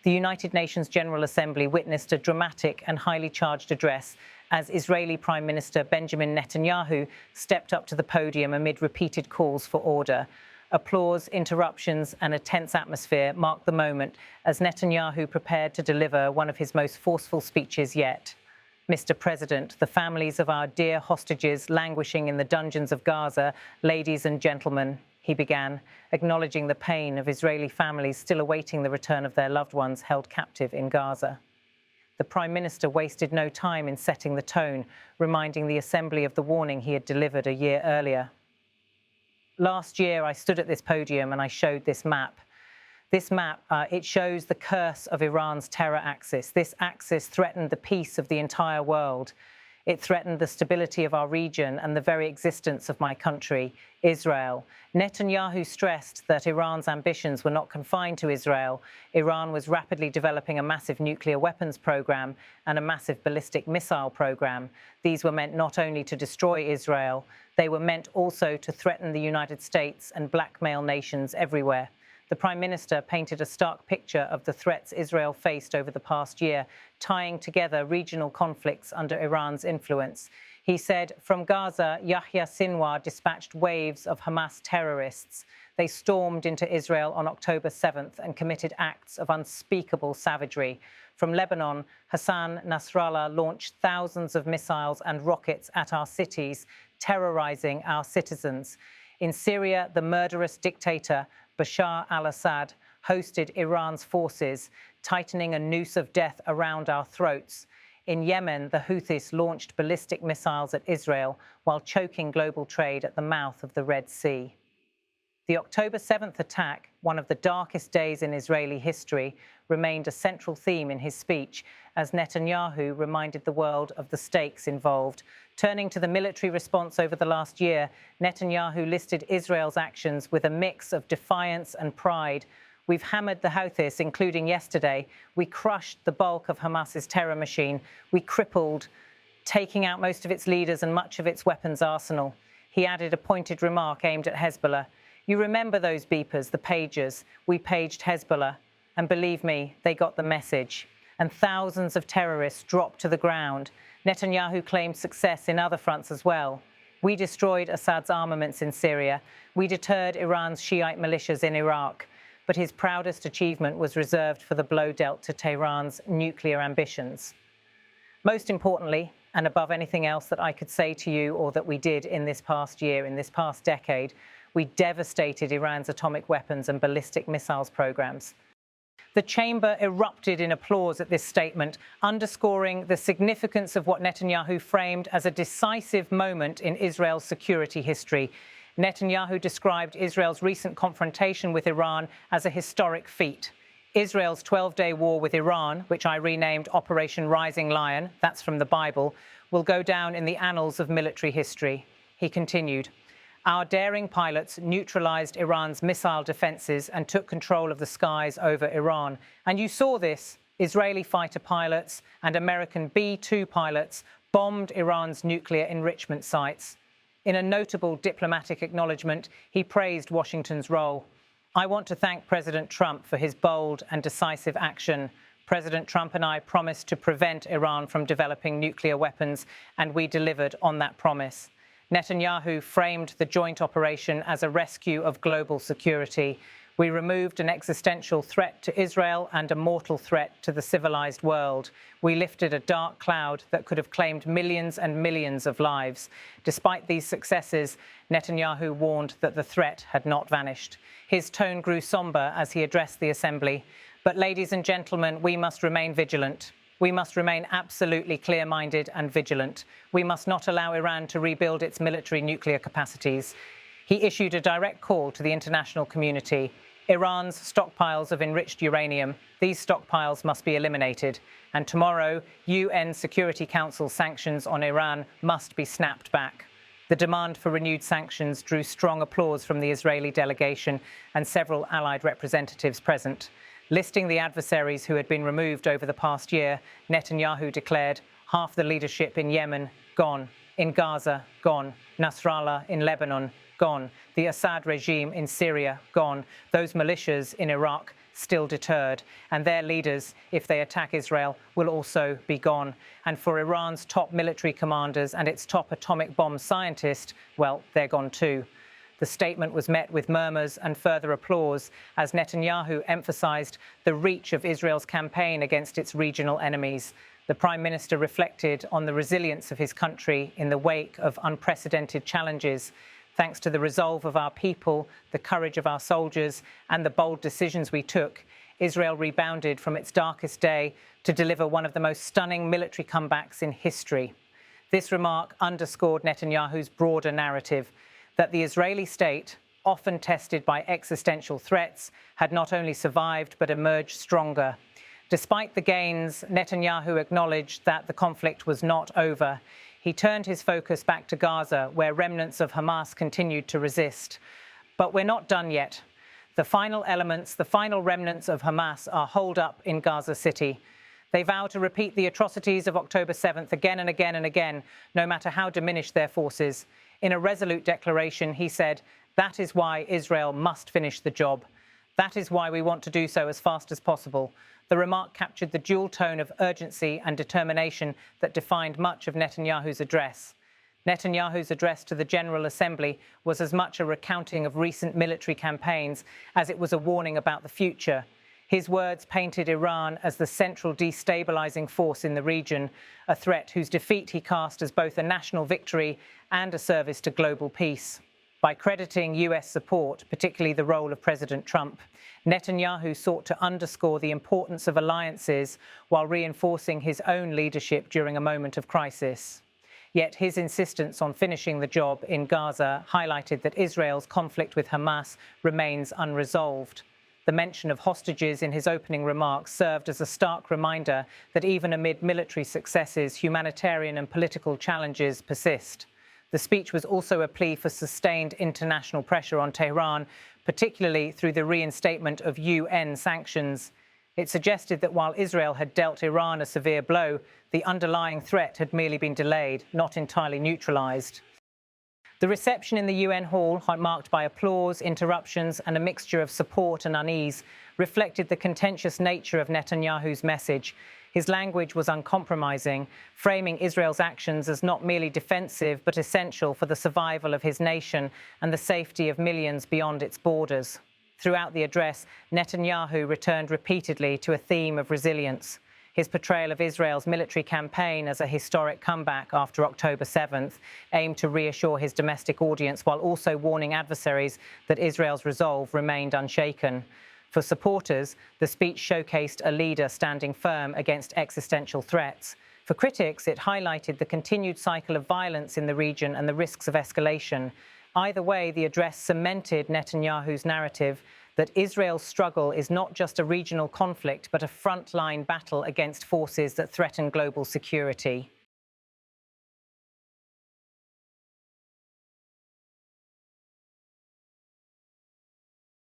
The United Nations General Assembly witnessed a dramatic and highly charged address as Israeli Prime Minister Benjamin Netanyahu stepped up to the podium amid repeated calls for order. Applause, interruptions and a tense atmosphere marked the moment as Netanyahu prepared to deliver one of his most forceful speeches yet. Mr. President, the families of our dear hostages languishing in the dungeons of Gaza, ladies and gentlemen, he began, acknowledging the pain of Israeli families still awaiting the return of their loved ones held captive in Gaza. The Prime Minister wasted no time in setting the tone, reminding the Assembly of the warning he had delivered a year earlier. Last year, I stood at this podium and I showed this map. This map, it shows the curse of Iran's terror axis. This axis threatened the peace of the entire world. It threatened the stability of our region and the very existence of my country, Israel. Netanyahu stressed that Iran's ambitions were not confined to Israel. Iran was rapidly developing a massive nuclear weapons program and a massive ballistic missile program. These were meant not only to destroy Israel, they were meant also to threaten the United States and blackmail nations everywhere. The Prime Minister painted a stark picture of the threats Israel faced over the past year, tying together regional conflicts under Iran's influence. He said, from Gaza, Yahya Sinwar dispatched waves of Hamas terrorists. They stormed into Israel on October 7th and committed acts of unspeakable savagery. From Lebanon, Hassan Nasrallah launched thousands of missiles and rockets at our cities, terrorizing our citizens. In Syria, the murderous dictator Bashar al-Assad hosted Iran's forces, tightening a noose of death around our throats. In Yemen, the Houthis launched ballistic missiles at Israel while choking global trade at the mouth of the Red Sea. The October 7th attack, one of the darkest days in Israeli history, remained a central theme in his speech as Netanyahu reminded the world of the stakes involved. Turning to the military response over the last year, Netanyahu listed Israel's actions with a mix of defiance and pride. We've hammered the Houthis, including yesterday. We crushed the bulk of Hamas's terror machine. We crippled, taking out most of its leaders and much of its weapons arsenal. He added a pointed remark aimed at Hezbollah. You remember those beepers, the pagers. We paged Hezbollah. And believe me, they got the message. And thousands of terrorists dropped to the ground. Netanyahu claimed success in other fronts as well. We destroyed Assad's armaments in Syria. We deterred Iran's Shiite militias in Iraq. But his proudest achievement was reserved for the blow dealt to Tehran's nuclear ambitions. Most importantly, and above anything else that I could say to you or that we did in this past year, in this past decade, we devastated Iran's atomic weapons and ballistic missiles programs. The chamber erupted in applause at this statement, underscoring the significance of what Netanyahu framed as a decisive moment in Israel's security history. Netanyahu described Israel's recent confrontation with Iran as a historic feat. Israel's 12-day war with Iran, which I renamed Operation Rising Lion, that's from the Bible, will go down in the annals of military history. He continued, our daring pilots neutralized Iran's missile defenses and took control of the skies over Iran. And you saw this. Israeli fighter pilots and American B-2 pilots bombed Iran's nuclear enrichment sites. In a notable diplomatic acknowledgement, he praised Washington's role. I want to thank President Trump for his bold and decisive action. President Trump and I promised to prevent Iran from developing nuclear weapons, and we delivered on that promise. Netanyahu framed the joint operation as a rescue of global security. We removed an existential threat to Israel and a mortal threat to the civilized world. We lifted a dark cloud that could have claimed millions and millions of lives. Despite these successes, Netanyahu warned that the threat had not vanished. His tone grew somber as he addressed the assembly. But ladies and gentlemen, we must remain vigilant. We must remain absolutely clear-minded and vigilant. We must not allow Iran to rebuild its military nuclear capacities. He issued a direct call to the international community. Iran's stockpiles of enriched uranium, these stockpiles must be eliminated. And tomorrow, UN Security Council sanctions on Iran must be snapped back. The demand for renewed sanctions drew strong applause from the Israeli delegation and several allied representatives present. Listing the adversaries who had been removed over the past year, Netanyahu declared half the leadership in Yemen gone, in Gaza gone, Nasrallah in Lebanon gone, the Assad regime in Syria gone, those militias in Iraq still deterred, and their leaders, if they attack Israel, will also be gone. And for Iran's top military commanders and its top atomic bomb scientist, well, they're gone too. The statement was met with murmurs and further applause as Netanyahu emphasized the reach of Israel's campaign against its regional enemies. The Prime Minister reflected on the resilience of his country in the wake of unprecedented challenges. Thanks to the resolve of our people, the courage of our soldiers, and the bold decisions we took, Israel rebounded from its darkest day to deliver one of the most stunning military comebacks in history. This remark underscored Netanyahu's broader narrative that the Israeli state, often tested by existential threats, had not only survived but emerged stronger. Despite the gains, Netanyahu acknowledged that the conflict was not over. He turned his focus back to Gaza, where remnants of Hamas continued to resist. But we're not done yet. The final elements, the final remnants of Hamas are holed up in Gaza City. They vow to repeat the atrocities of October 7th again and again and again, no matter how diminished their forces. In a resolute declaration, he said, "That is why Israel must finish the job. That is why we want to do so as fast as possible." The remark captured the dual tone of urgency and determination that defined much of Netanyahu's address. Netanyahu's address to the General Assembly was as much a recounting of recent military campaigns as it was a warning about the future. His words painted Iran as the central destabilizing force in the region, a threat whose defeat he cast as both a national victory and a service to global peace. By crediting US support, particularly the role of President Trump, Netanyahu sought to underscore the importance of alliances while reinforcing his own leadership during a moment of crisis. Yet his insistence on finishing the job in Gaza highlighted that Israel's conflict with Hamas remains unresolved. The mention of hostages in his opening remarks served as a stark reminder that even amid military successes, humanitarian and political challenges persist. The speech was also a plea for sustained international pressure on Tehran, particularly through the reinstatement of UN sanctions. It suggested that while Israel had dealt Iran a severe blow, the underlying threat had merely been delayed, not entirely neutralized. The reception in the UN hall, marked by applause, interruptions, and a mixture of support and unease, reflected the contentious nature of Netanyahu's message. His language was uncompromising, framing Israel's actions as not merely defensive but essential for the survival of his nation and the safety of millions beyond its borders. Throughout the address, Netanyahu returned repeatedly to a theme of resilience. His portrayal of Israel's military campaign as a historic comeback after October 7th aimed to reassure his domestic audience while also warning adversaries that Israel's resolve remained unshaken. For supporters, the speech showcased a leader standing firm against existential threats. For critics, it highlighted the continued cycle of violence in the region and the risks of escalation. Either way, the address cemented Netanyahu's narrative that Israel's struggle is not just a regional conflict, but a frontline battle against forces that threaten global security.